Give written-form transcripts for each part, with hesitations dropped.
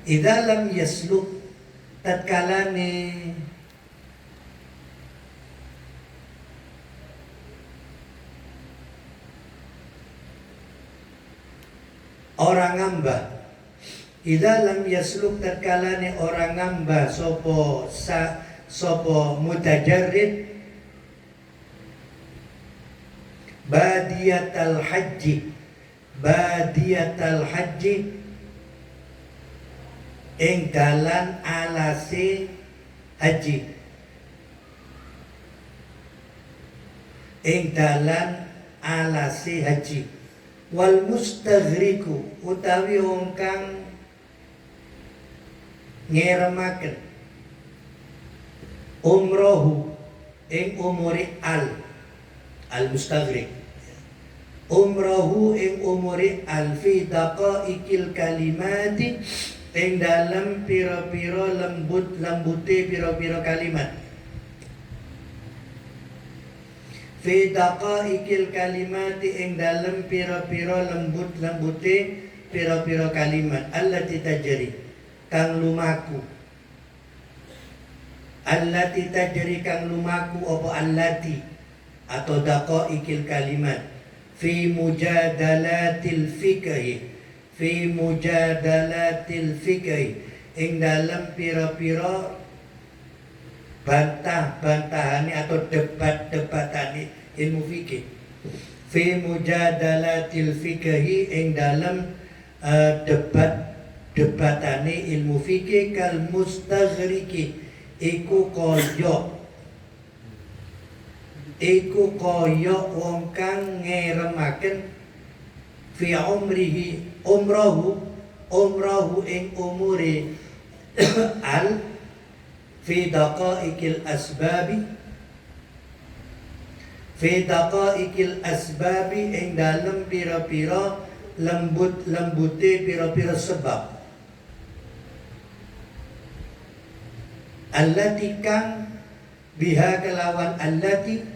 Idza lam yasluk, tatkalane orang ngambah, idza lam yasluk, tatkalane orang ngambah sopo mutajarrid badiyatal haji ing dalan alase haji, wal mustaghriku utawi wong kang ngeremaken umrohu ing umuri al mustaghrik, umrohu ing umuri al fi daqaikil kalimati ing dalam piro-piro lembute piro-piro kalimat, fi daqaikil kalimati ing dalam piro-piro lembute piro-piro kalimat, allati tajri kang lumaku, allati tajri kang lumaku apa allati atau daqaikil kalimat, fi mujadalatil fiqhi ing dalam pira-pira bantah-bantahane atau debat-debatane ilmu fikih, fi mujadalatil fiqhi ing dalam debatane ilmu fikih, kal mustaghriki iku koyo wong kang ngeremaken fi umrahu ing umure al fi daqaikil asbabi ing dalem pira-pira lembute pira-pira sebab, allati kang biha kelawan allati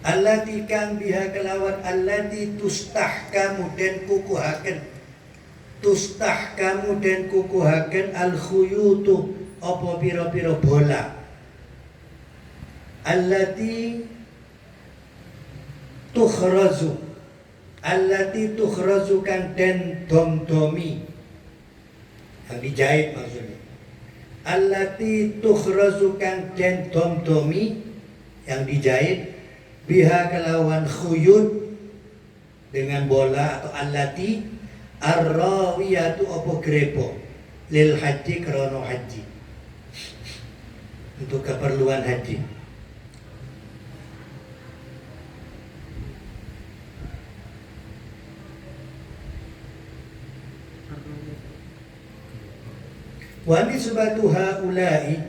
allati kang biha kelawan allati tustahkamu den kukuhaken al khuyutu apa pira-pira bola, allati tukhrazu kan den domdomi, yang dijahit maksudnya, allati tukhrazu kan den domdomi yang dijahit, biha kelawan khuyut dengan bola atau allati arrawiyatu apa grepo lil haji krono haji, untuk keperluan haji. Wa nisbatu haula'i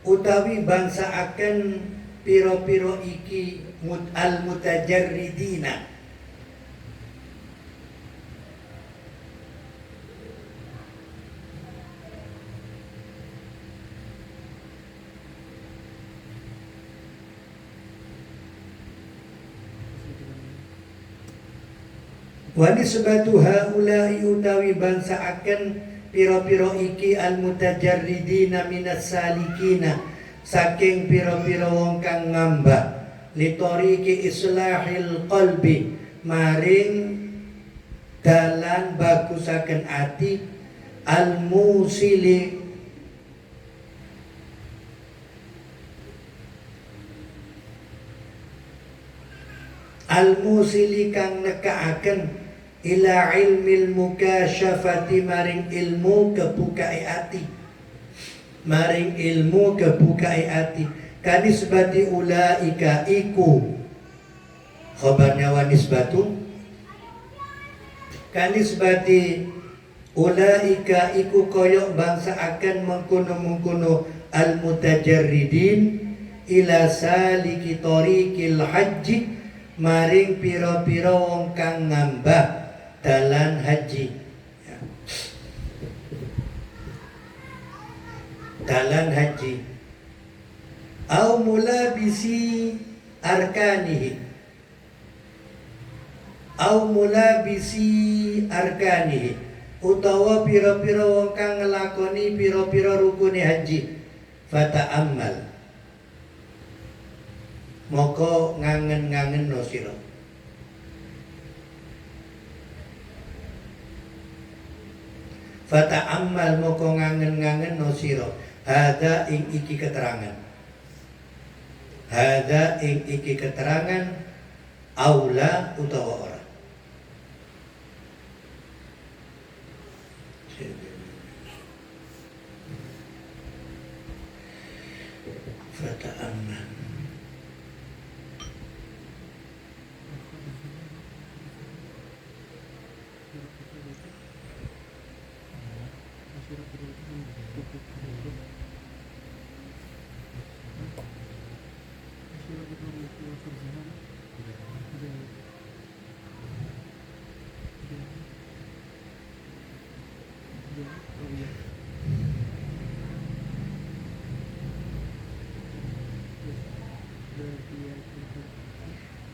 utawi bangsa akan piro-piro iki al mutajarridina wa nisbatu haula'i utawi bangsa akan piro-piro iki al mutajarridina minas salikina saking pira-pira wong kang ngambah litoriki islahil qalbi maring dalan bagusaken ati al musili kang nekaaken ila ilmil mukasyafati maring ilmu kebukai ati, kanisbati ulaika iku khabarnya wa nisbatu, kanisbati ulaika iku koyok bangsa akan mengkono al mutajarridin ila saliki tariqil haji maring pira-pira wong kang ngambah dalan haji. Ya. Dalan haji. Au mulabisi arkanihi. Au mulabisi arkanihi. Utawa pira-pira wong kang nglakoni pira-pira rukune haji. Fata'ammal. Moko ngangen-ngangen no sira. Fata'ammal moko ngangen-ngangen no sira. Hada ing iki keterangan. Hada ing iki keterangan aula utawa ora. Fata'ammal.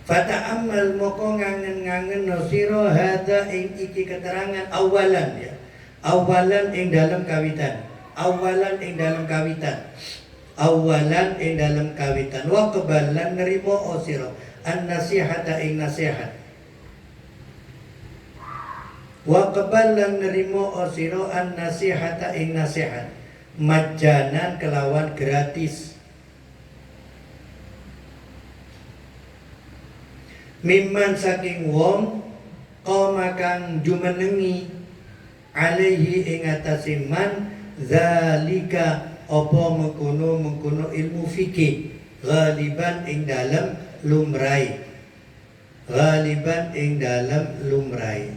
Fata'ammal moko ngangen-ngangen no sira hada ing iki keterangan awalan ya. Awalan ing dalam kawitan. Awalan ing dalam kawitan. Awalan ing dalam kawitan. Wa qabalan nerimo sira an nasihata ing nasihat. Wa qabalan nerimo sira an nasihata ing nasihat. Majanan kelawan gratis. Mimman saking wong qoma kang jumenengi alaihi ing atase man zalika apa mengkono ilmu fikih ghaliban ing dalem lumrai. Ghaliban ing dalem lumrai.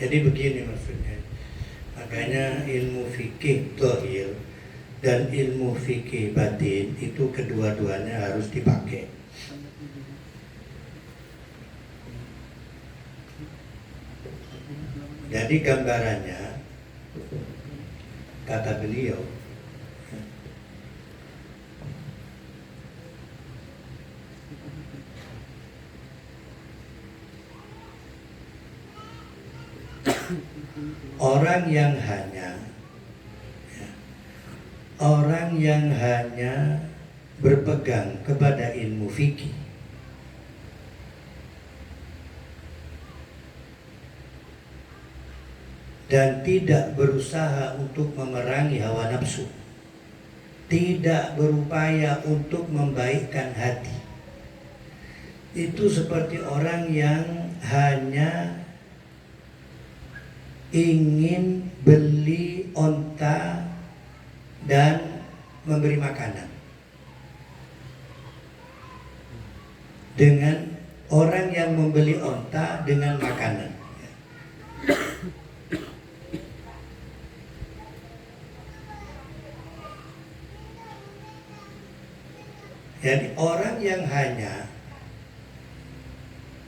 Jadi begini maksudnya. Makanya ilmu fikih dhahir dan ilmu fikih batin itu kedua-duanya harus dipakai. Jadi gambarannya kata beliau orang yang hanya berpegang kepada ilmu fikih dan tidak berusaha untuk memerangi hawa nafsu, tidak berupaya untuk membaikkan hati, itu seperti orang yang hanya ingin beli onta dan memberi makanan. Dengan orang yang membeli onta dengan makanan. Jadi orang yang hanya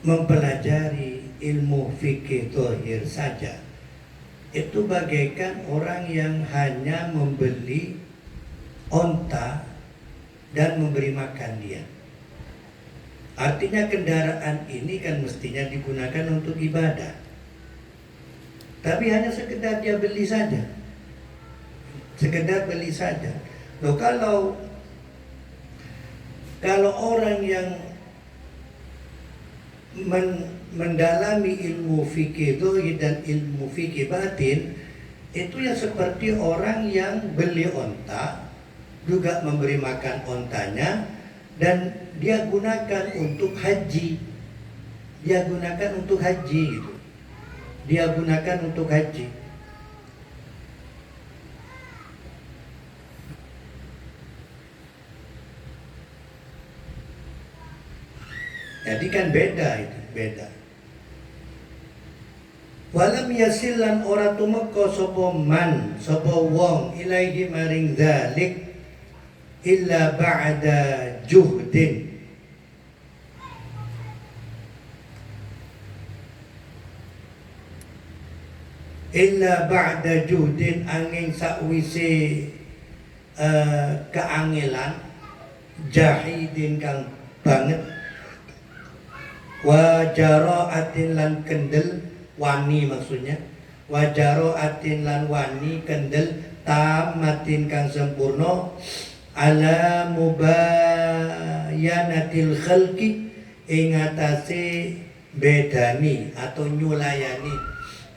mempelajari ilmu fikih dhahir saja, itu bagaikan orang yang hanya membeli onta dan memberi makan dia. Artinya kendaraan ini kan mestinya digunakan untuk ibadah, tapi hanya sekedar dia beli saja, sekedar beli saja. Loh, kalau orang yang mendalami ilmu fikih dhahir dan ilmu fikih batin, itu ya seperti orang yang beli onta juga memberi makan ontanya, dan dia gunakan untuk haji. Dia gunakan untuk haji gitu. Dia gunakan untuk haji. Jadi kan beda itu, beda. Walam yasilan ora tumeka sapa man sapa wong ilaihi maring dzalik illa ba'da juhdin. Illa ba'da juhdin angin sakwise keangelan jahidin kang banget wa jaraatin lan kendel wani maksudnya wa jaraatin lan wani kendel tamatin kang sempurna ala mubayanatil khalqi ing atase bedani atau nyulayani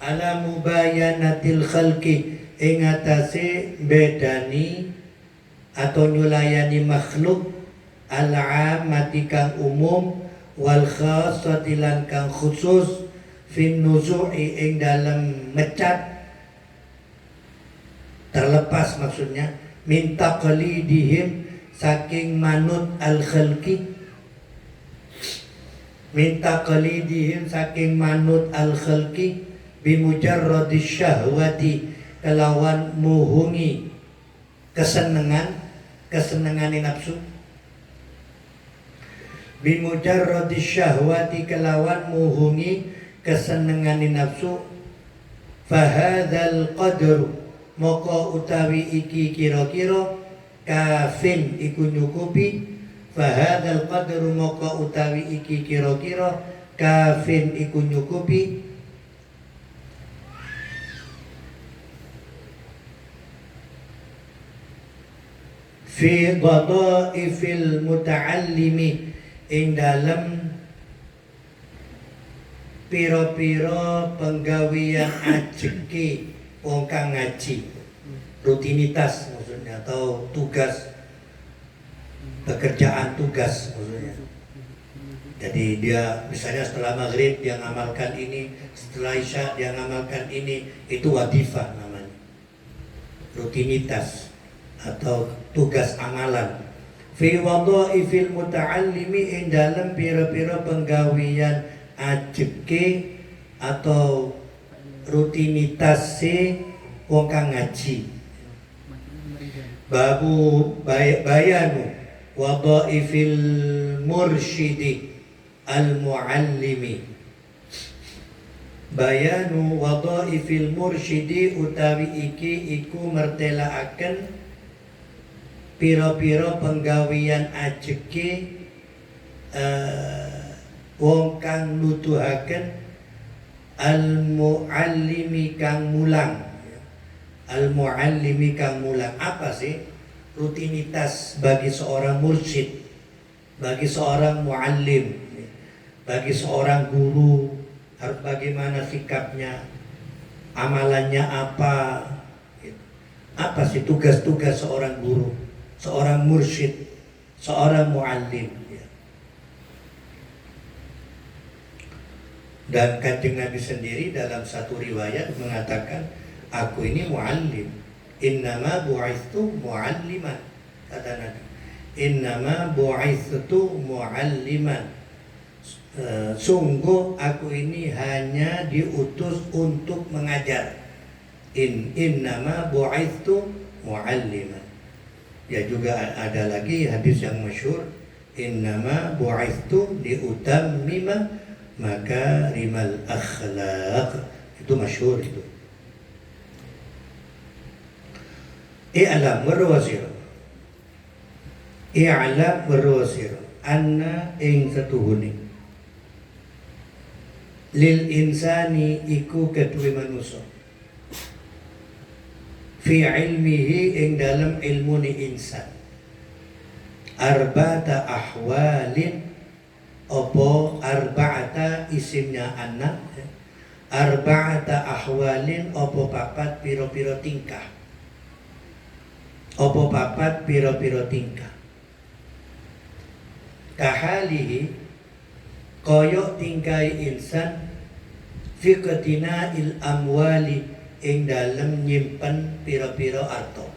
ala mubayanatil khalqi ing atase bedani atau nyulayani makhluk al-amati kang umum wal khassati lan kang khusus fin nuzu'i ing dalam mecat terlepas maksudnya minta qalidihim saking manut al-khalqi, minta qalidihim saking manut al-khalqi bimujarradis syahwati kelawan muhungi kesenangan nafsu, bimujarradis syahwati kelawan muhungi kesenengane nafsu. Fahadzal qadru moko utawi iki kira-kira kafin iku nyukupi. Fahadzal qadru moko utawi iki kira-kira kafin iku nyukupi fi dhadha'ifil muta'allimi ing dalem piro-piro penggawian ajeki wong kang ngaji, rutinitas maksudnya, atau tugas, pekerjaan tugas maksudnya. Jadi dia misalnya setelah maghrib dia ngamalkan ini, setelah isya dia ngamalkan ini, itu wadifah namanya, rutinitas atau tugas amalan. Fi wadhaifil muta'allimi ing dalem pira-pira penggawian ajeke atau rutinitas wong kang ngaji. Babu bayanu wadhaifil mursyidi al muallimi. Bayanu wadhaifil mursyidi utawi iki iku mertelaaken piro-piro penggawian ajeki wong kang nuduhaken al muallimi kang mulang. Al muallimi kang mulang apa sih rutinitas bagi seorang mursyid, bagi seorang muallim, bagi seorang guru, harus bagaimana sikapnya, amalannya apa sih tugas-tugas seorang guru, seorang mursyid, seorang muallim. Dan Kanjeng Nabi sendiri dalam satu riwayat mengatakan, aku ini muallim. Innama bu'itsu mualliman, kata Nabi. Innama bu'itsu mualliman. Sungguh aku ini hanya diutus untuk mengajar. Innama bu'itsu mualliman. Ya juga ada lagi hadis yang masyhur, innama bu'itsu liutammima maka rimal akhlaq, itu masyhur itu. I'lam warwasir, i'lam warwasir anna ing satuhuni lil insani iku kedue manusa fi ilmihi ing dalam ilmuni insan arba'ata ahwalin. Opo arba'ata isimnya anak, arba'ata ahwalin opo papat piro-piro tingkah, Apa papat pira-pira tingkah. Kahalihi kaya tingkai insan fi il amwali ing dalem nyimpen pira-pira arta.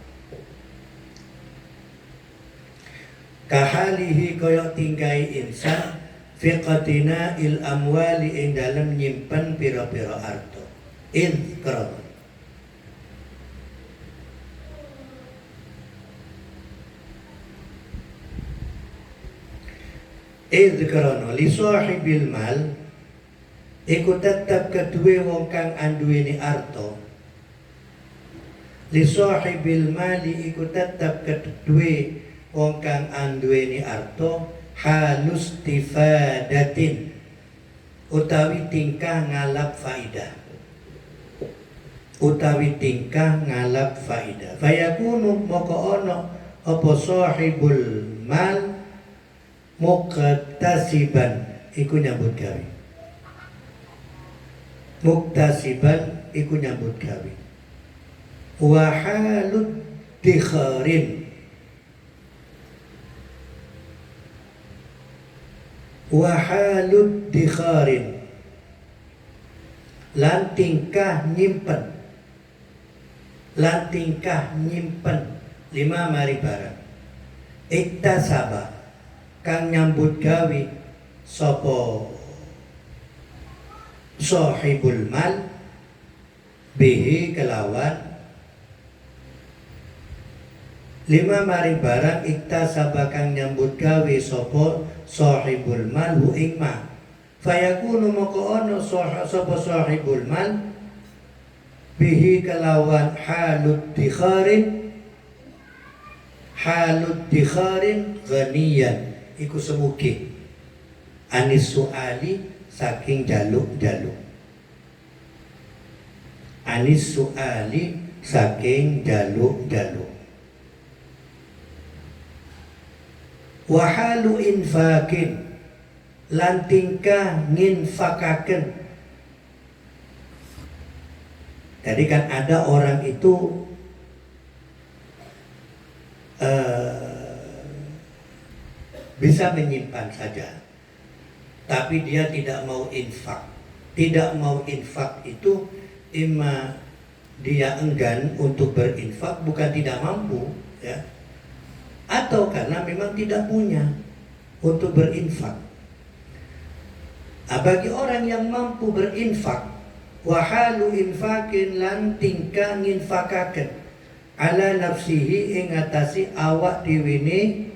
Kahalihi kaya tingkai insan fi il amwali ing dalem nyimpen pira-pira arta. Idkara Idkarana li sahibil mal iku tetep kedue wong kang anduweni arta. Li sahibil mali iku tetep kedue wong kang anduweni arta halus tifadatin utawi tingkah ngalap faidah. Utawi tingkah ngalap faidah. Fayakunu moko ana apa sahibul mal muktasiban iku nyambut gawe. Muktasiban iku nyambut gawe. Wa halud dikharin. Wa halud dikharin. Lan tingkah nyimpen. Lan tingkah nyimpen 5 mari barang. Iktasaba kang nyambut gawe sapa sahibul mal bihi kelawan 5 maring barang iktasaba kang nyambut gawe sapa sahibul mal hu ing ma fayakunu moko ana sapa sahibul mal bihi kelawan halut dikharin ghaniyan iku semuge anis suali saking jaluk-jaluk. Anis suali saking jaluk-jaluk. Wa halu infakin lan tingkah nginfakaken. Jadi kan ada orang itu bisa menyimpan saja, tapi dia tidak mau infak. Tidak mau infak itu ima dia enggan untuk berinfak, bukan tidak mampu, ya, atau karena memang tidak punya untuk berinfak. Bagi orang yang mampu berinfak, wahalu infakin lan tingkah nginfakaken ala nafsihi ing atasi awak diwini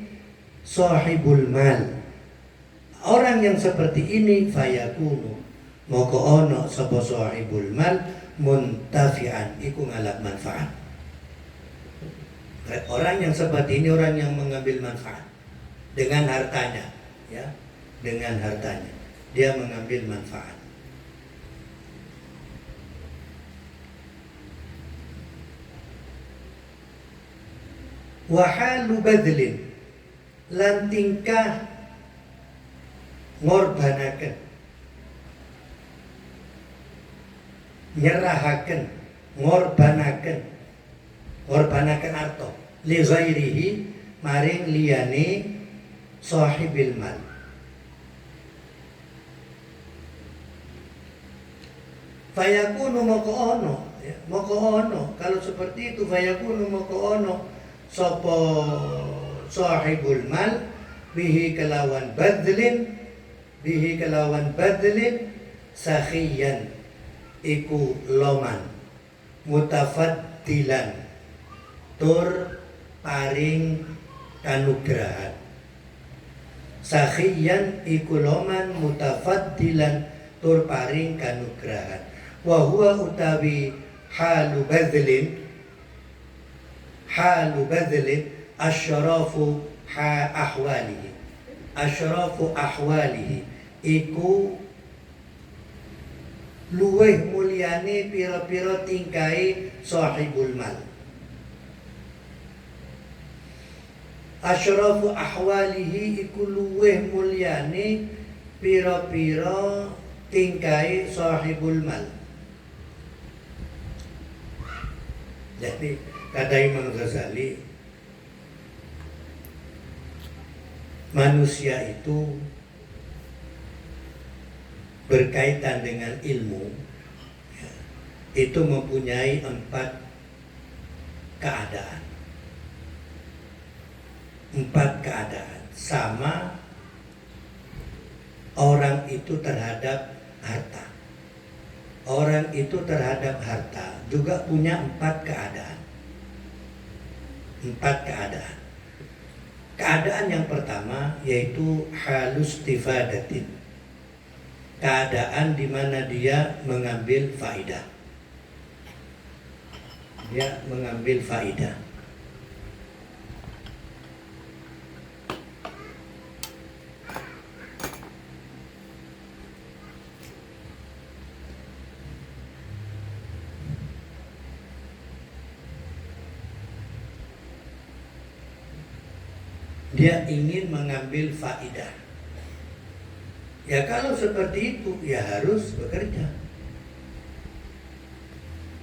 sahibul mal. Orang yang seperti ini fayakunu moko ono sapa sahibul mal muntafian iku ngalap manfaat. Orang yang seperti ini orang yang mengambil manfaat dengan hartanya, ya, dengan hartanya dia mengambil manfaat. Wahalu badlin lan tingkah ngorbanaken, nyerahaken, ngorbanaken arto li ghairihi maring liyane sahibil mal. Fayakunu moko ono, ya, moko ono. Kalau seperti itu fayakunu moko ono sapa sahibul mal bihi kelawan badlin sakhiyan iku loman mutafaddilan tur paring kanugrahan. Sakhiyan iku loman mutafaddilan tur paring kanugrahan. Wa huwa utawi halu badlin asyrafu ahwalihi iku luweh mulyane pira-pira tingkahe sahibul mal. Asyrafu ahwalihi iku luweh mulyane pira-pira tingkahe sahibul mal. Jadi kata Imam Ghazali, manusia itu berkaitan dengan ilmu, ya, itu mempunyai 4 keadaan. 4 keadaan sama orang itu terhadap harta. Orang itu terhadap harta juga punya 4 keadaan. 4 keadaan. Keadaan yang pertama yaitu halus tifadatin. Keadaan di mana dia mengambil faidah. Dia mengambil faidah. Dia ingin mengambil faidah. Ya kalau seperti itu ya harus bekerja.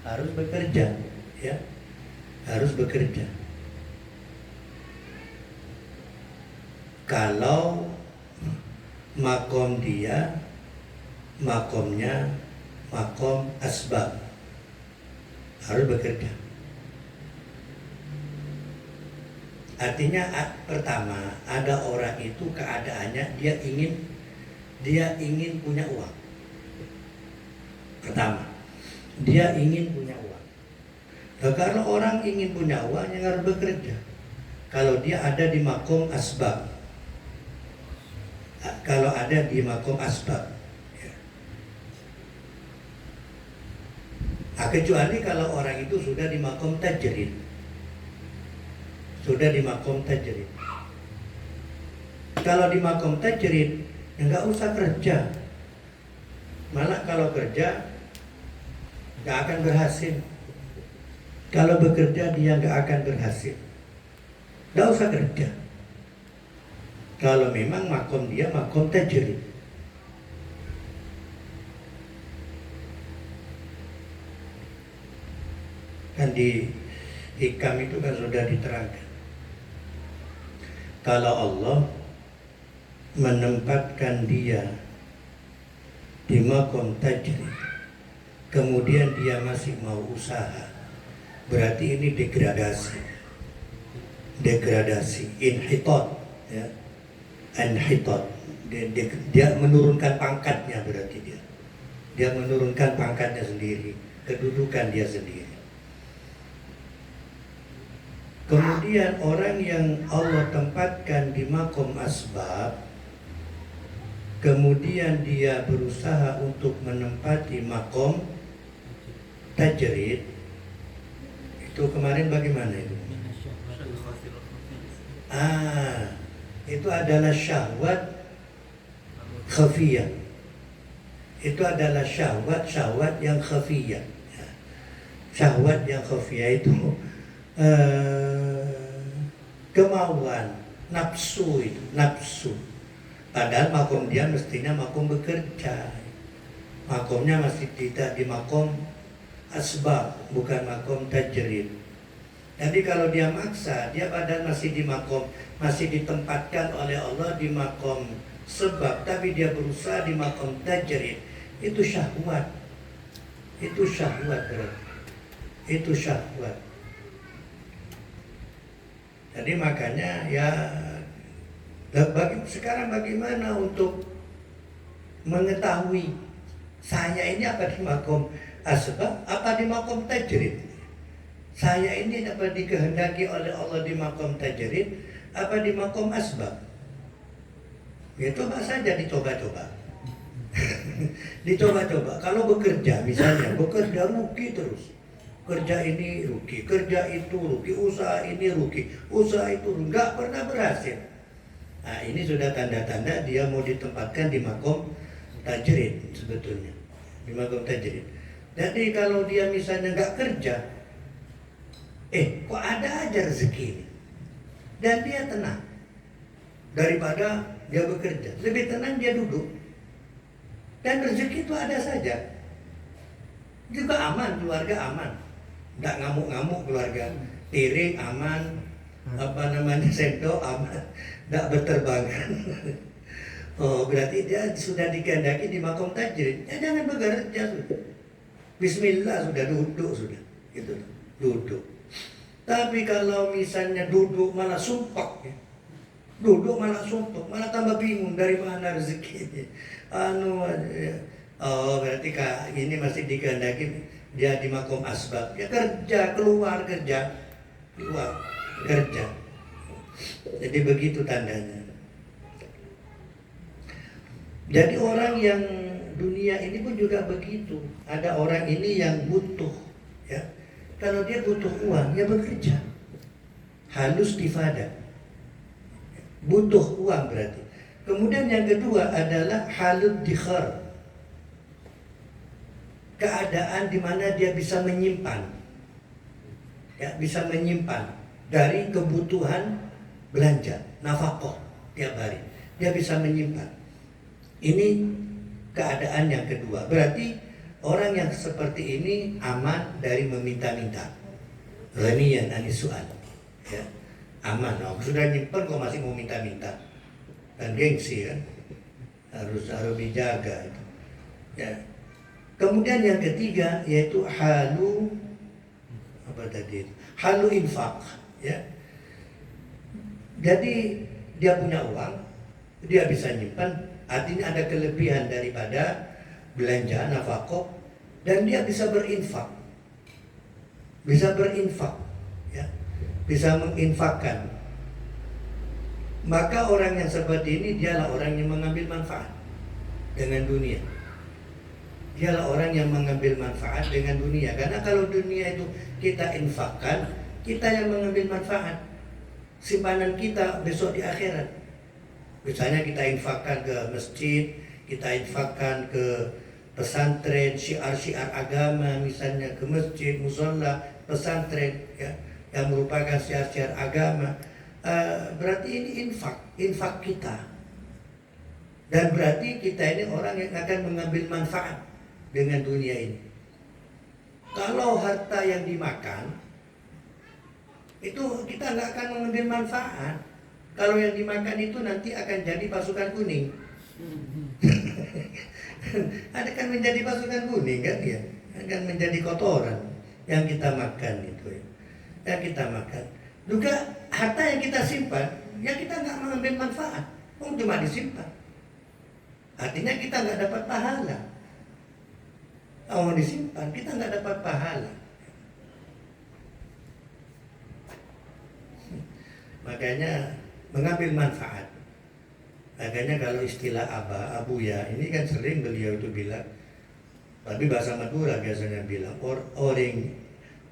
Harus bekerja, ya. Harus bekerja. Kalau makom dia makomnya makom asbab, harus bekerja. Artinya pertama, ada orang itu keadaannya dia ingin punya uang. Pertama, dia ingin punya uang. Nah, kalau orang ingin punya uang yang harus bekerja. Kalau dia ada di makom asbab, kalau ada di makom asbab, ya. Nah, kecuali kalau orang itu sudah di makom tajrid. Sudah di makom tajrid. Kalau di makom tajrid, ya nggak usah kerja. Malah kalau kerja nggak akan berhasil. Kalau bekerja dia nggak akan berhasil. Nggak usah kerja. Kalau memang makom dia makom tajrid. Kan di hikam itu kan sudah diterangkan. Kalau Allah menempatkan dia di makom tajrid, kemudian dia masih mau usaha, berarti ini degradasi. Degradasi, inhitot, ya. Inhitot. Dia menurunkan pangkatnya, berarti dia menurunkan pangkatnya sendiri, kedudukan dia sendiri. Kemudian orang yang Allah tempatkan di makom asbab, kemudian dia berusaha untuk menempati makom tajrid, itu kemarin bagaimana itu? Itu adalah syahwat khafiyah. Itu adalah syahwat yang khafiyah. Syahwat yang khafiyah itu kemauan, nafsu itu, nafsu. Padahal makom dia mestinya makom bekerja. Makomnya masih tidak di makom asbab, bukan makom tajrid. Jadi kalau dia maksa, dia padahal masih di makom, masih ditempatkan oleh Allah di makom sebab, tapi dia berusaha di makom tajrid. Itu syahwat. Itu syahwat berarti. Itu syahwat. Jadi makanya ya sekarang bagaimana untuk mengetahui saya ini apa di makom asbab, apa di makom tajrid? Saya ini apa dikehendaki oleh Allah di makom tajrid, apa di makom asbab? Ya coba saja dicoba-coba. Dicoba-coba. Kalau bekerja misalnya, bekerja rugi terus. Kerja ini rugi, kerja itu rugi, usaha ini rugi, usaha itu rugi, nggak pernah berhasil. Nah ini sudah tanda-tanda dia mau ditempatkan di makom tajrid sebetulnya, di makom tajrid. Jadi kalau dia misalnya nggak kerja, kok ada aja rezeki ini, dan dia tenang daripada dia bekerja, lebih tenang dia duduk, dan rezeki itu ada saja, juga aman, keluarga aman. Nggak ngamuk-ngamuk keluarga, piring aman, sendok aman, tidak berterbangan. Oh, berarti dia sudah dikehendaki di makom tajrid. Ya jangan bekerja sudah. Bismillah sudah duduk sudah. Gitu. Duduk. Tapi kalau misalnya duduk malah sumpah ya. Duduk malah sumpah, malah tambah bingung dari mana rezekinya. Ya. Oh, berarti ini masih dikehendaki dia di makom asbab. Ya kerja, keluar kerja. Keluar kerja. Jadi begitu tandanya. Jadi orang yang dunia ini pun juga begitu. Ada orang ini yang butuh, ya. Kalau dia butuh uang, ya bekerja. Halus tifada. Butuh uang berarti. Kemudian yang kedua adalah halud dikhar. Keadaan di mana dia bisa menyimpan. Ya, bisa menyimpan dari kebutuhan belanja, nafkah tiap hari. Dia bisa menyimpan. Ini keadaan yang kedua. Berarti orang yang seperti ini aman dari meminta-minta. Ghaniyan anis su'al. Ya. Aman. Oh, sudah nyimpen kok masih mau minta-minta. Kan gengsi kan. Harus dijaga itu. Ya. Kemudian yang ketiga yaitu halu halu infak, ya. Jadi dia punya uang, dia bisa nyimpan. Artinya ada kelebihan daripada belanja nafkah dan dia bisa berinfak. Bisa berinfak, ya. Bisa menginfakkan. Maka orang yang seperti ini dialah orang yang mengambil manfaat dengan dunia. Dialah orang yang mengambil manfaat dengan dunia. Karena kalau dunia itu kita infakkan, kita yang mengambil manfaat. Simpanan kita besok di akhirat. Misalnya kita infakkan ke masjid, kita infakkan ke pesantren, syiar-syiar agama, misalnya ke masjid, musola, pesantren, ya, yang merupakan syiar-syiar agama. Berarti ini infak kita. Dan berarti kita ini orang yang akan mengambil manfaat dengan dunia ini. Kalau harta yang dimakan, itu kita nggak akan mengambil manfaat. Kalau yang dimakan itu nanti akan jadi pasukan kuning. Akan menjadi pasukan kuning kan ya. Akan menjadi kotoran yang kita makan itu ya. Yang kita makan. Juga harta yang kita simpan, ya kita nggak mengambil manfaat. Cuma disimpan. Artinya kita nggak dapat pahala. Kalau disimpan, kita nggak dapat pahala. Makanya mengambil manfaat. Makanya kalau istilah abuya ini kan sering beliau itu bilang, tapi bahasa Madura biasanya bilang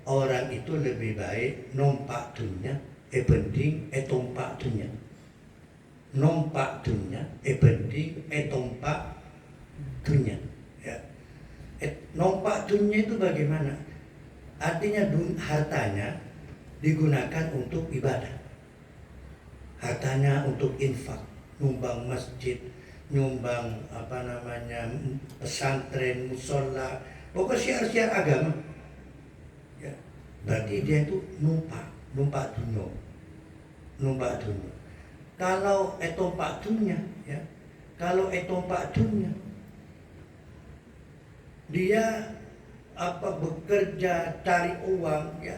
orang itu lebih baik nompak dunia penting tompak dunia. Nompak dunia penting tompak dunia. Ya. Nompak dunia itu bagaimana? Artinya hartanya digunakan untuk ibadah. Hartanya untuk infak, nyumbang masjid, nyumbang pesantren, musola, pokoknya syiar-syiar agama. Ya, berarti dia itu numpak dunia. Kalau tompak dunia, ya, dia bekerja cari uang, ya.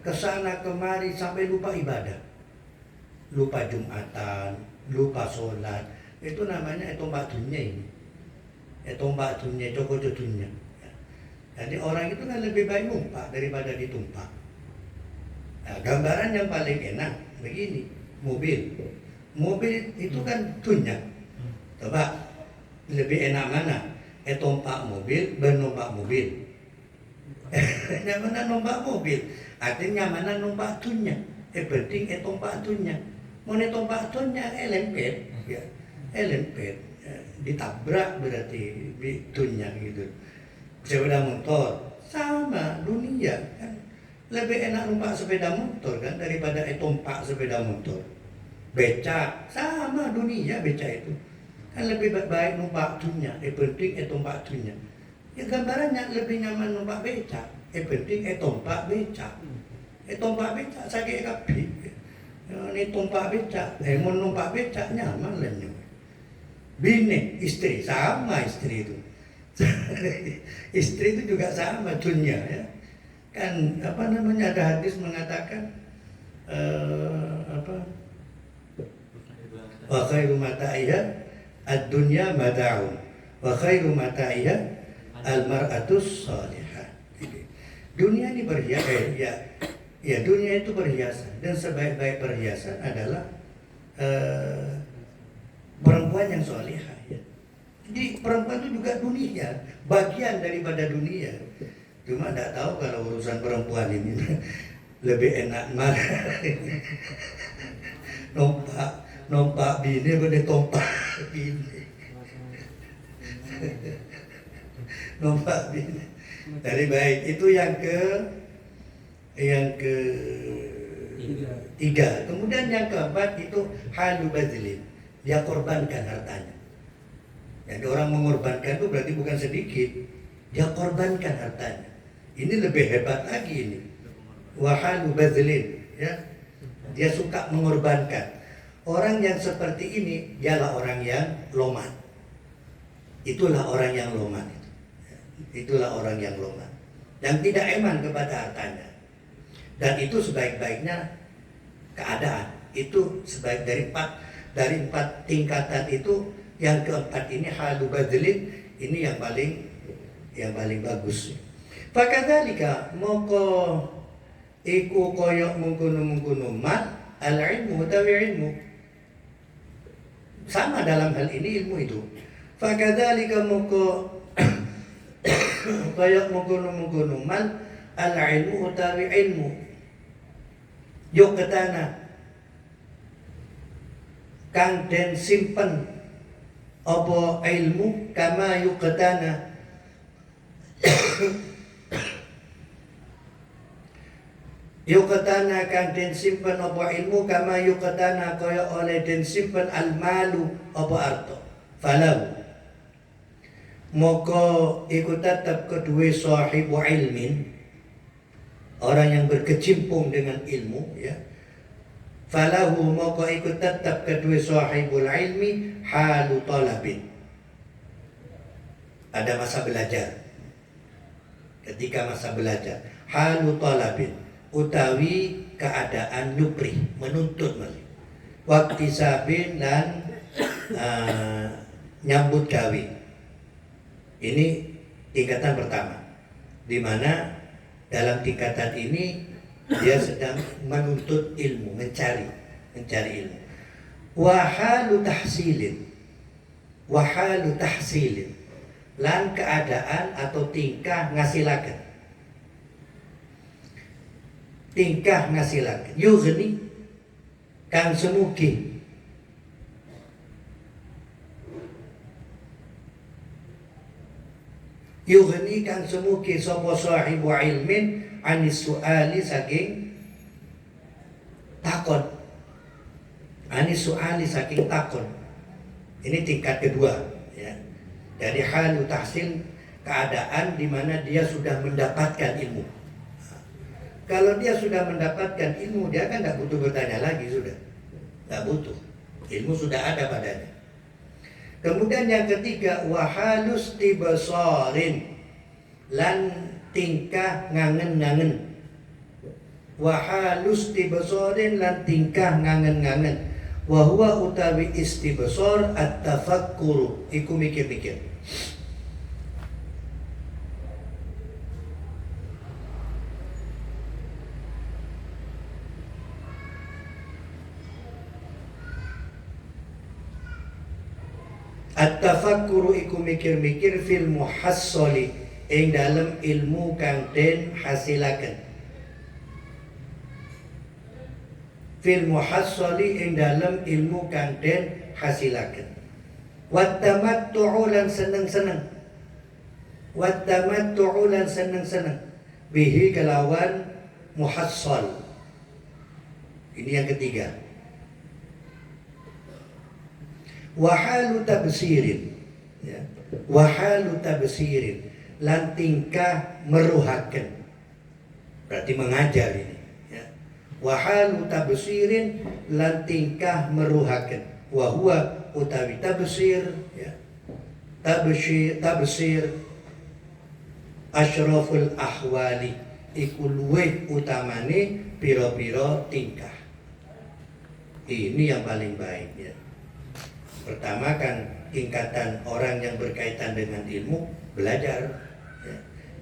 Kesana kemari sampai lupa ibadah, lupa Jumatan, lupa sholat. Itu namanya tompak dunia ini. Tompak dunia, cokojo dunia. Jadi orang itu kan lebih baik numpak daripada ditumpak. Nah, gambaran yang paling enak begini, mobil itu kan dunia. Coba lebih enak mana? Tompak mobil, bernompak mobil. Yang mana numpak mobil? Artinya mana numpak dunia. Penting tompak dunia. Mau tompak dunia lempet, ya, lempet, ditabrak berarti di dunia gitu. Sepeda motor sama dunia kan. Lebih enak numpak sepeda motor kan daripada tompak sepeda motor. Beca sama dunia beca itu. Kan lebih baik numpak dunia. Penting tompak dunia. Ya gambarannya lebih nyaman numpak beca. Penting tompak beca. Tumpak becak sakit kabeh. Ini tumpak becak, mun numpak becak nyaman lah. Bini, istri, sama istri itu. Istri itu juga sama dunia ya. Kan ada hadis mengatakan wa khairu mata'iha ad-dunya mata'un wa khairu mata'iha al-mar'atus salihah. Dunia ini berhiasan dunia itu berhiasan, dan sebaik-baik perhiasan adalah perempuan yang salihah ya. Jadi perempuan itu juga dunia, bagian daripada dunia. Cuma tidak tahu kalau urusan perempuan ini lebih enak mana. Nompak bini boleh tompak bini. Nompak bini. Dari baik itu yang tiga. Kemudian yang keempat itu halu bazlin. Dia korbankan hartanya. Jadi orang mengorbankan itu berarti bukan sedikit. Dia korbankan hartanya. Ini lebih hebat lagi ini. Wahalu bazlin, ya. Dia suka mengorbankan. Orang yang seperti ini dialah orang yang loman. Itulah orang yang loman itu. Itulah orang yang loman. Yang tidak eman kepada hartanya. Dan itu sebaik-baiknya keadaan. Itu sebaik dari empat tingkatan itu, yang keempat ini halu badlin, ini yang paling bagus. Fakadzalika moko iku koyok mengkono mat al-ilmu utawi ilmu. Sama dalam hal ini ilmu itu. Fakadzalika moko koyok mengkono mat al-ilmu utawi ilmu. Yo ketana kang den simpen apa ilmu kama yuqtana yuqtana kang den simpen apa ilmu kama yuqtana kaya oleh den simpen almalu apa arto falau moko iku tetap kedua sahibu ilmin, orang yang berkecimpung dengan ilmu ya. Falahu moko ikut tetap kedua sahibul ilmi halu talabin. Ada masa belajar. Ketika masa belajar, halu talabin utawi keadaan nyupri, menuntut malih. Waktu sabin dan nyambut gawe. Ini tingkatan pertama, di mana dalam tingkatan ini dia sedang menuntut ilmu, mencari ilmu. Wahalu tahsilin, lan keadaan atau tingkah ngasilaken. Yughni kang semugi sapa sahibu ilmin anis su'ali saking takon. Ini tingkat kedua ya. Dari halu tahsil, keadaan di mana dia sudah mendapatkan ilmu. Kalau dia sudah mendapatkan ilmu, dia kan tidak butuh bertanya lagi, sudah tidak butuh, ilmu sudah ada padanya. Kemudian yang ketiga, wahalus tibasarin, lan tingkah ngangen-ngangen. Wahalus tibasarin, lan tingkah ngangen-ngangen. Wahuwa utawi istibasar at-tafakkuru, iku mikir-mikir. At-tafakkuru iku mikir-mikir fil muhassali, ing dalam ilmu kang den hasilaken. Fil muhassali, ing dalam ilmu kang den hasilaken. Wattamattu'u lan seneng-seneng. Bihi kelawan muhassal. Ini yang ketiga. Wahalu tabsirin, ya. Wahalu tabsirin, lan tingkah meruhaken, berarti mengajar ini ya. wa halu tabsirin lan tingkah meruhaken, wa huwa utawi tabsir ya, tabsir asyraful ahwali iku luwih utamane pira-pira tingkah. Ini yang paling baik ya. Pertama kan tingkatan orang yang berkaitan dengan ilmu belajar ya.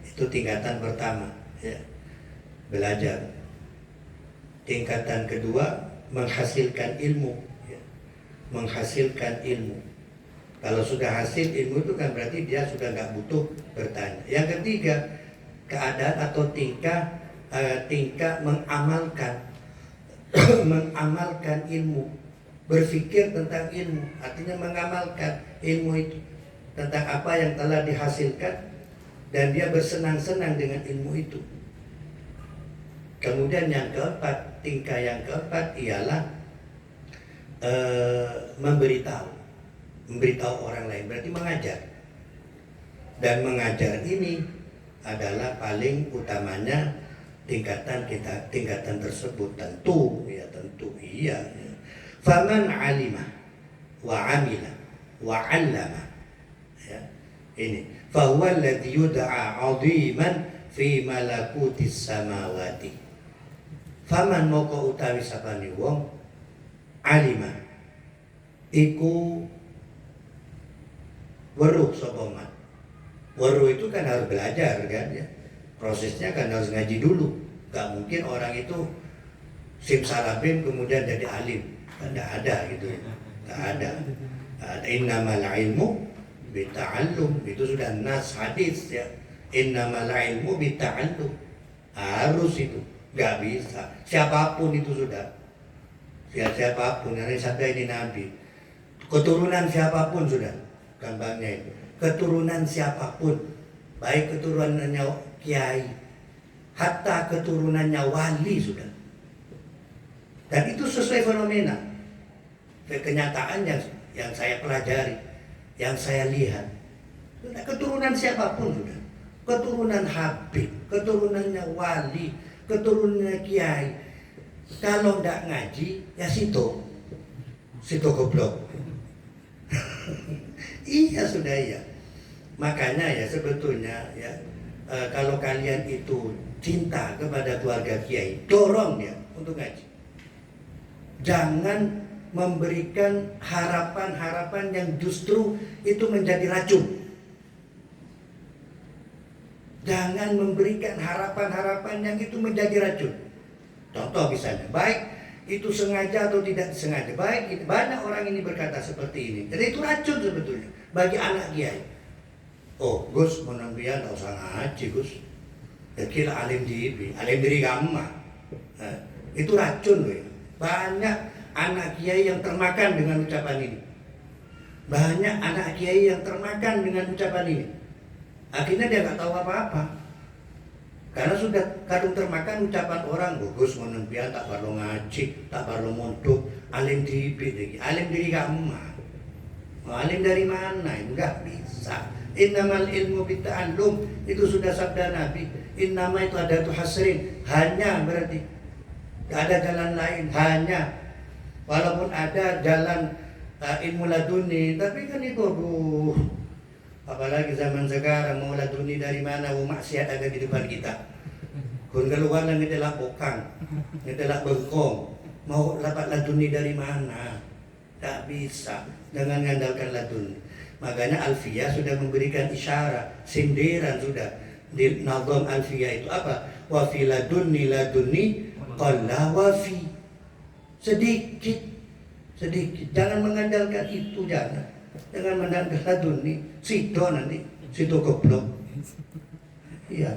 Itu tingkatan pertama ya. Belajar. Tingkatan kedua menghasilkan ilmu ya. Menghasilkan ilmu. Kalau sudah hasil ilmu itu kan berarti dia sudah nggak butuh bertanya. Yang ketiga, keadaan atau tingkah mengamalkan mengamalkan ilmu, berpikir tentang ilmu, artinya mengamalkan ilmu itu tentang apa yang telah dihasilkan dan dia bersenang-senang dengan ilmu itu. Kemudian yang keempat, tingkah yang keempat ialah memberitahu orang lain, berarti mengajar. Dan mengajar ini adalah paling utamanya tingkatan tersebut tentu iya. Faman alima wa amila wa 'allama ya. Ini fahuwa alladhi yud'a 'aziman fi malakutis samawati. Faman moko utawi sapane wong alima iku weruh sapa man. Weruh itu kan harus belajar kan ya. Prosesnya kan harus ngaji dulu. Gak mungkin orang itu simsalabim kemudian jadi alim. Tidak ada gitu ya. Gak ada. Innamal ilmu bita'allum. Itu sudah nas hadis ya. Innamal ilmu bita'allum. Harus itu. Gak bisa. Siapapun itu sudah. Siapapun. Yang sabda ini Nabi. Keturunan siapapun sudah. Gampangnya itu. Keturunan siapapun. Baik keturunannya kiai, hatta keturunannya wali sudah. Dan itu sesuai fenomena, kenyataan yang saya pelajari, yang saya lihat. Keturunan siapapun sudah, keturunan Habib, keturunannya wali, keturunannya kiai. Kalau tidak ngaji, ya situ goblok. Iya sudah ya. Makanya ya sebetulnya ya kalau kalian itu cinta kepada keluarga kiai, dorong dia untuk ngaji. Jangan memberikan harapan-harapan yang justru itu menjadi racun. Jangan memberikan harapan-harapan yang itu menjadi racun. Contoh misalnya, baik itu sengaja atau tidak sengaja, baik banyak orang ini berkata seperti ini. Jadi itu racun sebetulnya bagi anak kiai. Oh, Gus, menampian tak usah ngaji, Gus. Ya kira alim diri kamu mah. Itu racun loh ya. Banyak anak kiai yang termakan dengan ucapan ini. Banyak anak kiai yang termakan dengan ucapan ini. Akhirnya dia nggak tahu apa-apa. Karena sudah kadung termakan ucapan orang, Gus, menampian tak perlu ngaji, tak perlu mondok, alim diri kamu mah. Alim dari mana? Enggak bisa. Innamal ilmu bita'allum, itu sudah sabda Nabi. Innama itu ada tuh hasrin, hanya berarti tidak ada jalan lain, hanya. Walaupun ada jalan ilmu laduni, tapi kan itu apalagi zaman sekarang mau laduni dari mana, mau maksiat ada di depan kita. Kun keluar dan ngetelak bokang, ngetelak bengkong, mau dapat laduni dari mana? Tak bisa, jangan ngandalkan laduni. Makanya Alfiyah sudah memberikan isyarat, sindiran sudah di nazam Alfiyah itu apa? Wa fi ladunni qalla wa fi. Sedikit. Jangan mengandalkan itu, jangan mengandalkan ladunni. Sido nanti, sido goblok. Iya.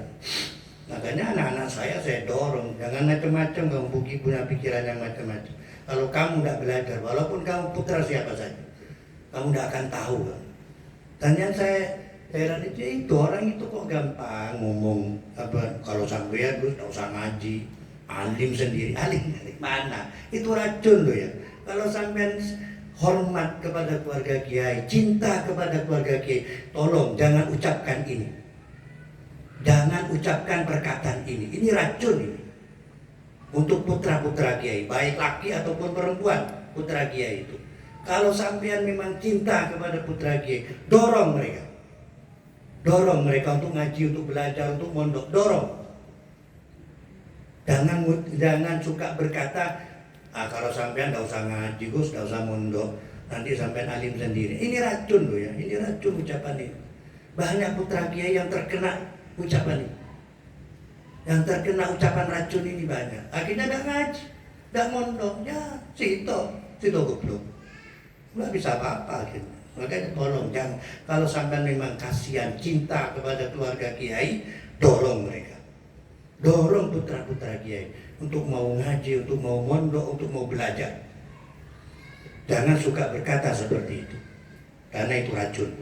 Makanya anak-anak saya dorong, jangan macam-macam kamu punya pikiran yang macam-macam. Kalau kamu tidak belajar, walaupun kamu putra siapa saja, kamu tidak akan tahu kan. Dan yang saya heran itu orang itu kok gampang ngomong apa, kalau sampean terus tak usah ngaji, alim sendiri, alim dari mana? Itu racun loh ya. Kalau sampean hormat kepada keluarga kiai, cinta kepada keluarga kiai, tolong jangan ucapkan ini. Jangan ucapkan perkataan ini. Ini racun ini. untuk putra-putra kiai, baik laki ataupun perempuan putra kiai itu. Kalau sampean memang cinta kepada putra kiai, dorong mereka. Dorong mereka untuk ngaji, untuk belajar, untuk mondok, dorong. Jangan suka berkata, kalau sampean nggak usah ngaji, Gus, nggak usah mondok, nanti sampean alim sendiri. Ini racun loh ya, ini racun ucapan ini. Banyak putra kiai yang terkena ucapan ini. Yang terkena ucapan racun ini banyak. Akhirnya nggak ngaji, nggak mondok, ya situ goblok. Nggak bisa apa-apa gitu. Makanya tolong jangan, kalau sampai memang kasihan cinta kepada keluarga kiai, dorong mereka. Dorong putra-putra kiai untuk mau ngaji, untuk mau mondok, untuk mau belajar. Jangan suka berkata seperti itu, karena itu racun.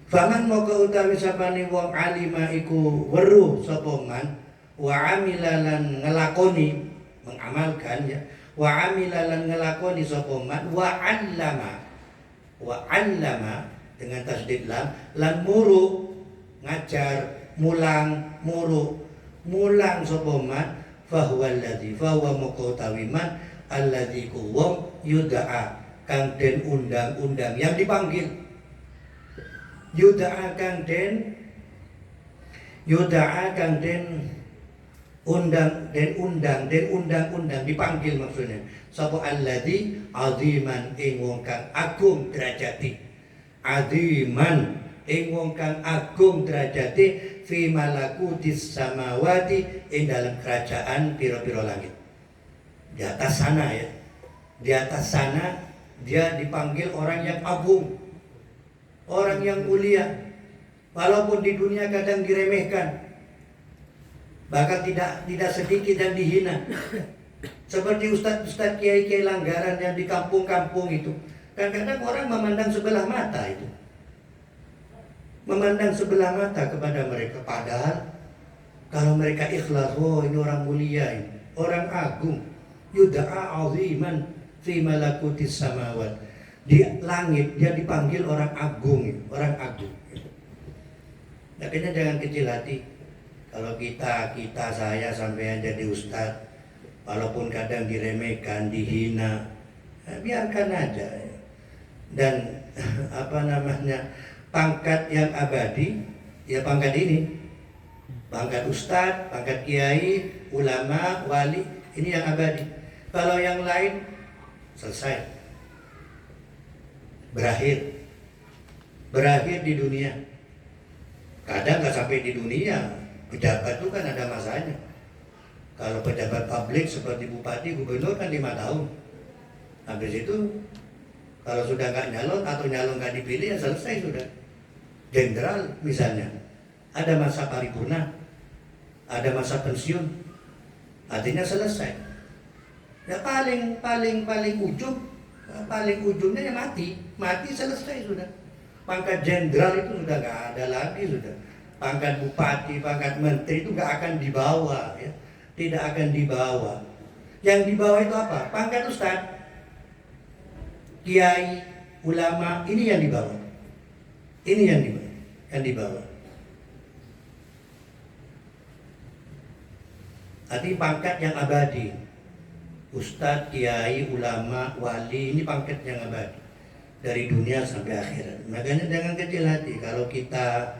Faman maka utawi sapane wong alima iku weruh sapa man wa amilalan ngelakoni, mengamalkan ya, wa amilalan ngelakoni sapa man wa allama dengan tasdid lam, lan muru ngajar, mulang sapa man fahuwa muqtawi man alladzi kuwum yud'a kang den undang-undang yang dipanggil, yud'a kang den undang-undang dipanggil, maksudnya sapa alladzi aziman ing wong kang agung derajati, aziman ing wong kang agung derajati fi malakutis samawati ing dalam kerajaan piro-piro langit. Di atas sana ya, di atas sana dia dipanggil orang yang agung, orang yang mulia, walaupun di dunia kadang diremehkan, bahkan tidak sedikit dan dihina. Seperti ustadz kiai langgaran yang di kampung-kampung itu, kadang-kadang orang memandang sebelah mata itu, memandang sebelah mata kepada mereka. Padahal kalau mereka ikhlas, oh ini orang mulia, ini orang agung, yudha'a aziman fi malakutis samawat, di langit dia dipanggil orang agung, orang agung. Makanya jangan kecil hati. Kalau saya sampai jadi ustadz, walaupun kadang diremehkan, dihina, biarkan aja. Dan pangkat yang abadi, ya pangkat ini, pangkat ustadz, pangkat kiai, ulama, wali, ini yang abadi. Kalau yang lain selesai, berakhir di dunia. Kadang nggak sampai di dunia, pejabat itu kan ada masanya. Kalau pejabat publik seperti bupati, gubernur kan 5 tahun. Habis itu kalau sudah nggak nyalon atau nyalon nggak dipilih, ya selesai sudah. Jenderal misalnya, ada masa paripurna, ada masa pensiun, artinya selesai. Ya paling ujungnya ya mati selesai sudah. Pangkat jenderal itu sudah nggak ada lagi sudah. Pangkat bupati, pangkat menteri itu nggak akan dibawa ya. Tidak akan dibawa. Yang dibawa itu apa? Pangkat ustadz, kiai, ulama, ini yang dibawa. Ini yang dibawa. Artinya pangkat yang abadi. Ustadz, kiai, ulama, wali, ini pangkat yang abadi dari dunia sampai akhirat. Makanya jangan kecil hati kalau kita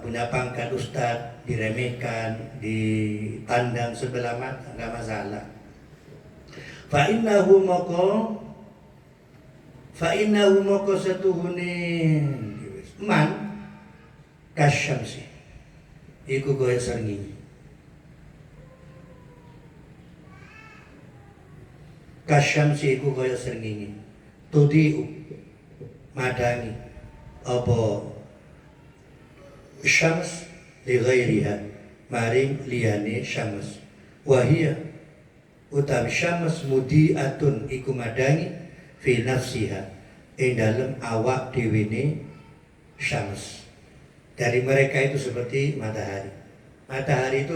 punya pangkat ustadz, diremehkan, dipandang sebelah mata, nggak masalah. Fa innahu moko satuhune man kasyamsi iku goya srengenge. Kasyamsi iku goya srengenge. Tudi madangi apa syams li ghairiha maring liyane syams. Wahia utawi syams mudiatun iku madangi fi nafsiha ing dalem awak dhewene syams. Dari mereka itu seperti matahari. Matahari itu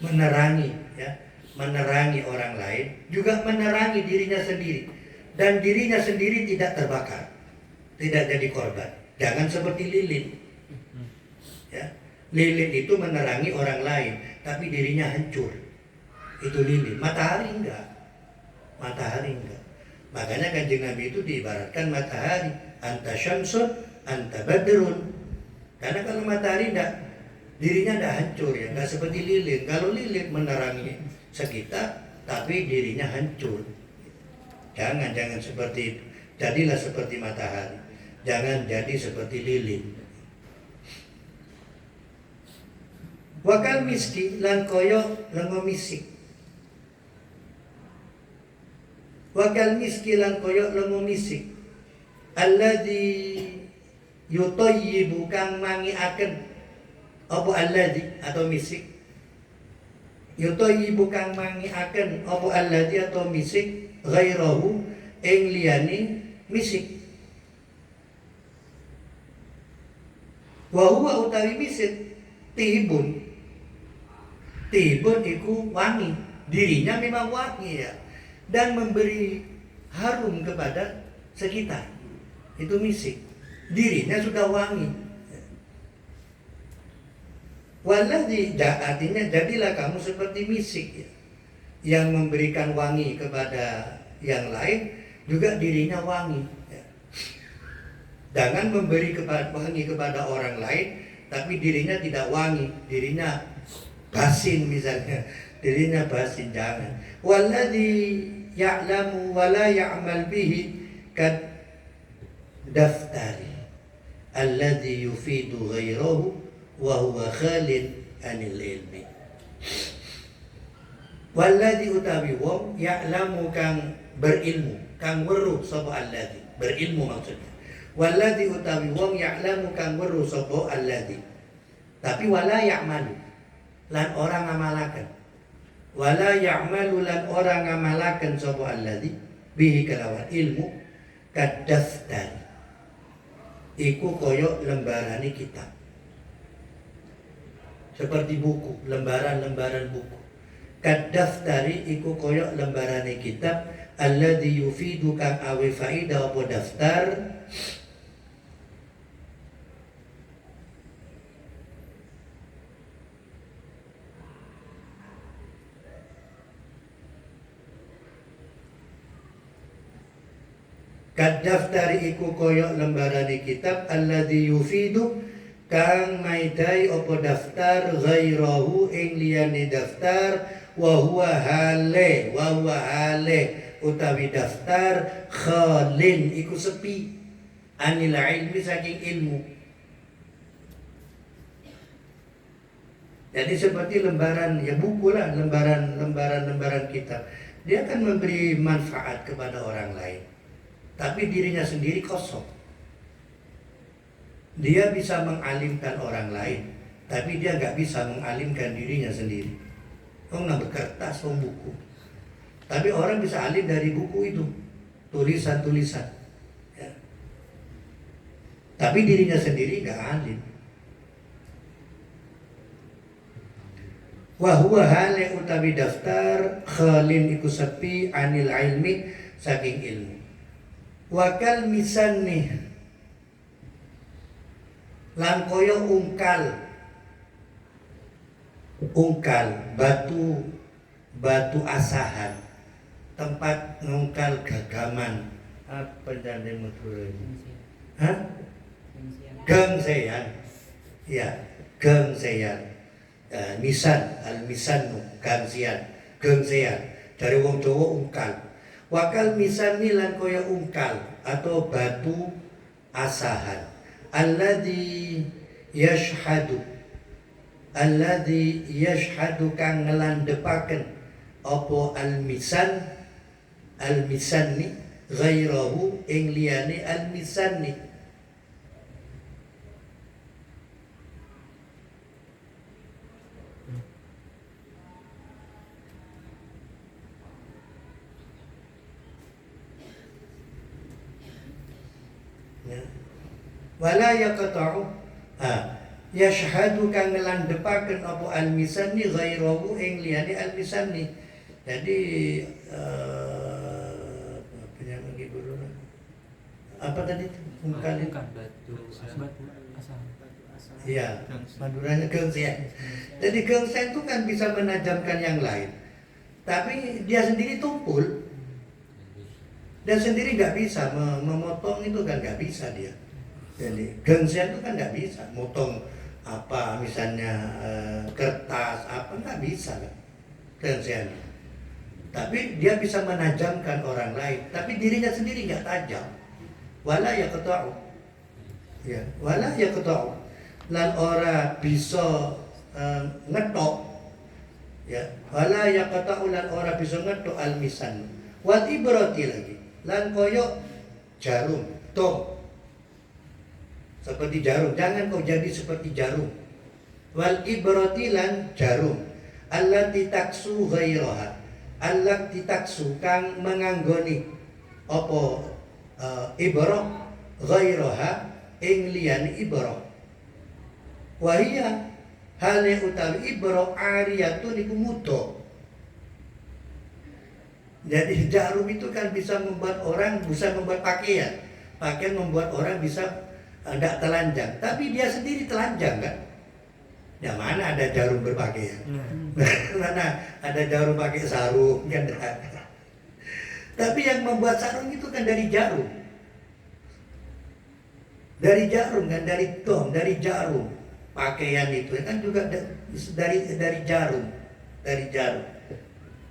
menerangi ya, menerangi orang lain, juga menerangi dirinya sendiri. Dan dirinya sendiri tidak terbakar, tidak jadi korban. Jangan seperti lilin. Ya, lilin itu menerangi orang lain, tapi dirinya hancur. Itu lilin. Matahari enggak. Matahari enggak. Makanya Kanjeng Nabi itu diibaratkan matahari. Anta syamsun, anta badrun. Karena kalau matahari enggak, dirinya enggak hancur ya. Enggak seperti lilin. Kalau lilin menerangi sekitar, tapi dirinya hancur. Jangan seperti itu. Jadilah seperti matahari. Jangan jadi seperti lilin. Wakal miski lan koyo lengo misik. Wakal miski lan koyo lengo misik. Alladzi yutayyibu kang mangiaken. Apa alladzi atau misik? Yutayyibu kang mangiaken apa alladzi atau misik ghairahu ing liyane misik. Wa huwa utawi misik tibun. Tibun iku wangi, dirinya memang wangi ya, dan memberi harum kepada sekitar. Itu misik, dirinya sudah wangi. Waladzi artinya jadilah kamu seperti misik ya, yang memberikan wangi kepada yang lain, juga dirinya wangi ya. Jangan memberi wangi kepada orang lain, tapi dirinya tidak wangi, dirinya basin misalnya, dirinya basin, jangan. Walladzi ya'lamu wa la ya'mal bihi kad daftari alladzi yufidu ghairahu wa huwa khalin anil ilmi. Walladzi utawi wong ya'lamu kang berilmu, kang weruh sapa alladzi, berilmu maksudnya. Walladzi utawi wong ya'lamu kang weruh sapa alladzi, tapi wala ya'malu lan orang ngamalaken, wala ya'malu lan orang ngamalaken sapa alladzi bihi kelawan ilmu kadaftar iku koyo lembarane kitab, seperti buku, lembaran-lembaran buku. Kadaftari iku koyo lembarane kitab alladzi yufidu kang awe faida apa daftar Kadaftari iku koyok lembarane kitab alladzi yufidu kang maidai opo daftar ghairahu ing liyane daftar wa huwa hale utawi daftar khalin iku sepi anil ilmi saking ilmu. Jadi seperti lembaran ya buku lah, lembaran kitab. Dia akan memberi manfaat kepada orang lain, tapi dirinya sendiri kosong. Dia bisa mengalimkan orang lain, tapi dia nggak bisa mengalimkan dirinya sendiri. Ngambil kertas, buku. Tapi orang bisa alim dari buku itu, tulisan-tulisan. Ya. Tapi dirinya sendiri nggak alim. Wahuwa hale utawi daftar khalin iku sepi anil ilmi saking ilmu. Wakal misanni lan koyo ungkal batu asahan, tempat ngungkal gagaman apa jane Madura ini? Gengsean. Ya, gengsean. Misan, al-misan gengsean dari wong Jawa ungkal. Wakal misan lan koyo ungkal atau batu asahan. Alladzi yashhadu kang ngelandepaken apa al-misanni ghairahu ing liyane al-misanni. Wala yaqta'u yashhadu kang ngelandepaken apa al-misanni ghairahu ing liyane al-misanni. Jadi apa tadi ungkal itu? Batu asal. Iya, Maduranya gengsean. Jadi gengsean itu kan bisa menajamkan yang lain. Tapi dia sendiri tumpul. Dan sendiri nggak bisa memotong itu kan nggak bisa dia. Jadi gengsian itu kan nggak bisa motong apa misalnya kertas apa nggak bisa kan gengsian. Tapi dia bisa menajamkan orang lain. Tapi dirinya sendiri nggak tajam. Wala yaqta'u. Ya, wala yaqta'u. Lan ora bisa ngetok. Ya, wala yaqta'u lan ora bisa ngetok al-misan. Wal ibrati lagi. Lan koyo jarum, tong. Seperti jarum, jangan kau jadi seperti jarum. Wal ibrati lan jarum. Allati taksu ghairaha. Allati taksu kang menganggoni apa ibrah ghairaha ing liyane ibrah. Wa hiya hale utawi ibrah ariyatun iku muto. Jadi jarum itu kan bisa membuat orang bisa membuat pakaian. Pakaian membuat orang bisa tidak telanjang, tapi dia sendiri telanjang kan? Ya mana ada jarum berpakaian? Mana ada jarum pakai sarung kan? Tapi yang membuat sarung itu kan dari jarum. Dari jarum kan, dari tong, dari jarum. Pakaian itu kan juga dari jarum, dari jarum.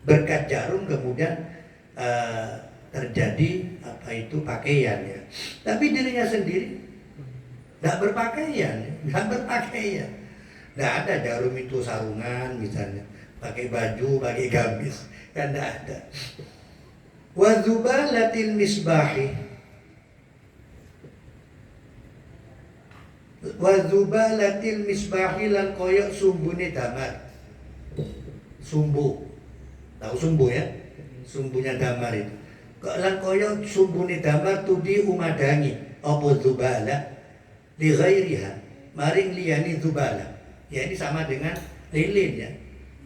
Berkat jarum kemudian terjadi apa itu pakaian ya. Tapi dirinya sendiri nggak berpakaian, nggak berpakaian. Nggak ada jarum itu sarungan misalnya, pakai baju, pakai gamis, kan nggak ada. Wa dzubalatil misbahi. Wa dzubalatil misbahi lan koyok sumbune damar. Sumbu. Tahu sumbu ya? Sumbunya damar itu. Lan koyok sumbune damar tudi umadangi apa dzubala li ghairiha maring liyani dzubala. Ya ini sama dengan lilin ya.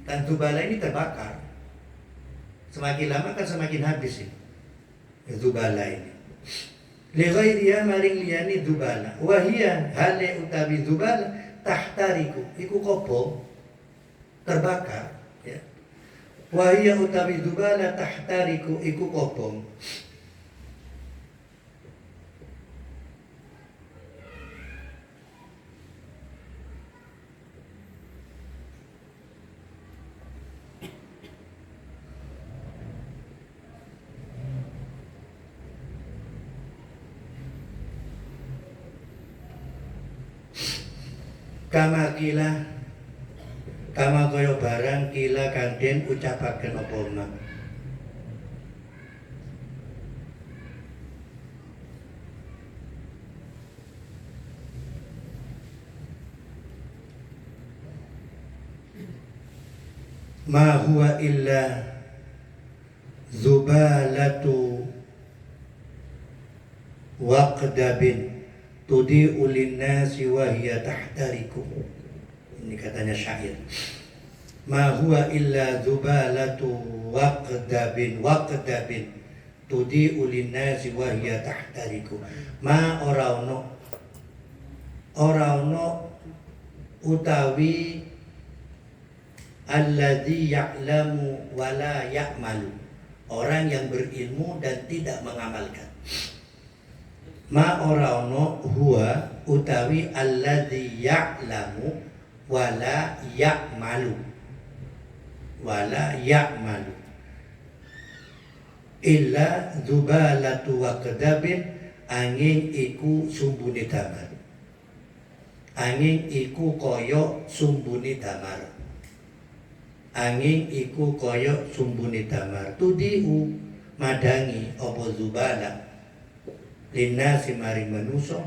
Dan dzubala ini terbakar. Semakin lama kan semakin habis ini. Dzubala ini. Li ghairiha maring liyani dzubala. Wa hiya hale utawi dzubala tahtariku iku kobong terbakar ya. Wa hiya utawi dzubala tahtariku iku kobong. Kama kila kama kaya barang kila kang den ucapaken apa mak ma huwa illa zubalatu waqdabin tudi'u linnasi wa hiya tahtariku. Ini katanya syair. Ma huwa illa zubalatu waqdabin tudi'u linnasi wa hiya tahtariku. Ma ora ono utawi alladzi ya'lamu wa la ya'malu. Orang yang berilmu dan tidak mengamalkan. Ma ora ono huwa utawi alladzi ya'lamu wala ya'malu illa zubalatu waqdabin angin iku sumbune damar. Angin iku koyo sumbune damar. Angin iku koyo sumbune damar. Tudiu madangi apa zubala linnasi maring manusa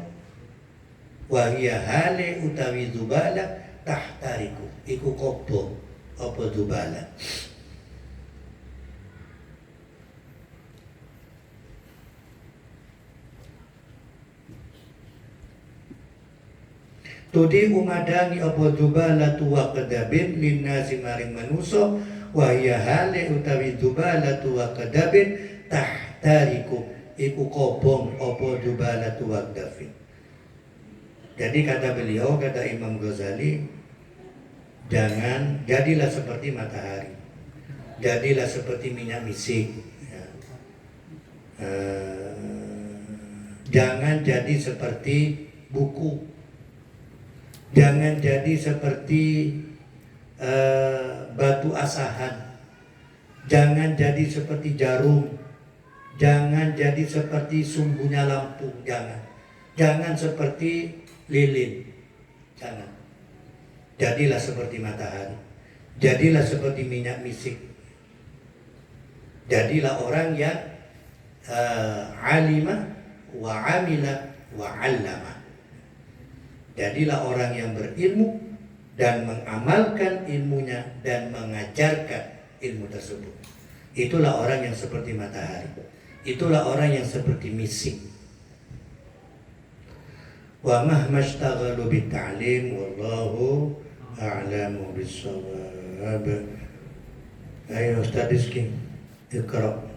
wa hiya hale utawi zubala tahtariku iku kobong apa zubala. Tudi umadangi apa zubala tuwa kedabin linnasi maring manusa wa hiya hale utawi zubala tuwa kedabin tahtariku iku kobong opo dubalatu waqdafin. Jadi kata beliau, kata Imam Ghazali, jadilah seperti matahari. Jadilah seperti minyak misik. Ya. Jangan jadi seperti buku. Jangan jadi seperti batu asahan. Jangan jadi seperti jarum. Jangan jadi seperti sumbunya lampu. Jangan seperti lilin. Jangan. Jadilah seperti matahari. Jadilah seperti minyak misik. Jadilah orang yang alima wa amila wa allama. Jadilah orang yang berilmu dan mengamalkan ilmunya dan mengajarkan ilmu tersebut. Itulah orang yang seperti matahari. Itulah orang yang seperti misik. Wa mahmashtaghalu bitta'lim wallahu a'lamu bis-shawab. Ayo Ustaz Rizki, Iqra.